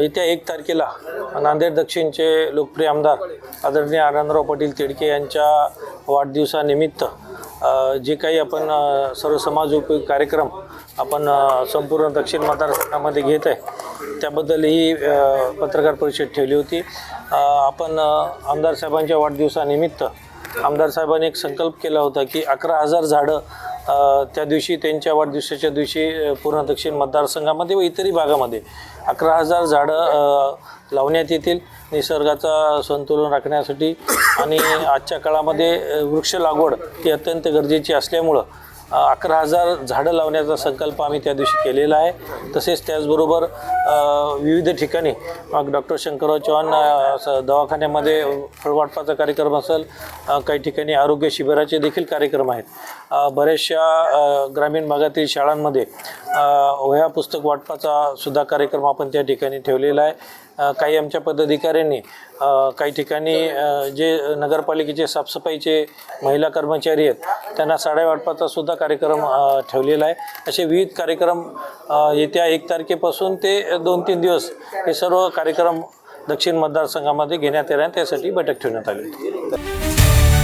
येत्या 1 तारखेला नांदेड दक्षिणचे लोकप्रिय आमदार आदरणीय आनंदराव पाटील तिडके यांच्या वाढदिवसानिमित्त जे काही आपण सर्व समाजोपयोगी कार्यक्रम आपण संपूर्ण दक्षिण मतदारसंघामध्ये घेत आहे त्याबद्दल ही पत्रकार परिषद ठेवली होती। आपण आमदार साहेबांच्या वाढदिवसानिमित्त आमदार साहेबांनी एक संकल्प केला होता की 11,000 झाडं त्या दिवशी त्यांच्या वाढदिवसाच्या दिवशी पूर्ण दक्षिण मतदारसंघामध्ये व इतरही भागामध्ये 11,000 झाडं लावण्यात येतील निसर्गाचा संतुलन राखण्यासाठी। आणि आजच्या काळामध्ये वृक्ष लागवड ही अत्यंत गरजेची असल्यामुळं 11,000 झाडं लावण्याचा संकल्प आम्ही त्या दिवशी केलेला आहे। तसेच त्याचबरोबर विविध ठिकाणी डॉक्टर शंकरराव चव्हाण दवाखान्यामध्ये फळवाटपाचा कार्यक्रम असेल, काही ठिकाणी आरोग्य शिबिराचे देखील कार्यक्रम आहेत। बऱ्याचशा ग्रामीण भागातील शाळांमध्ये वह्या पुस्तक वाटपाचा सुद्धा कार्यक्रम आपण त्या ठिकाणी ठेवलेला आहे। काही आमच्या पदाधिकाऱ्यांनी काही ठिकाणी जे नगरपालिकेचे साफसफाईचे महिला कर्मचारी आहेत त्यांना साड्या वाटपाचा सुद्धा कार्यक्रम ठेवलेला आहे। असे विविध कार्यक्रम येत्या 1 तारखेपासून ते 2-3 दिवस हे सर्व कार्यक्रम दक्षिण मतदारसंघामध्ये घेण्यात येणार, त्यासाठी बैठक ठेवण्यात आली होती।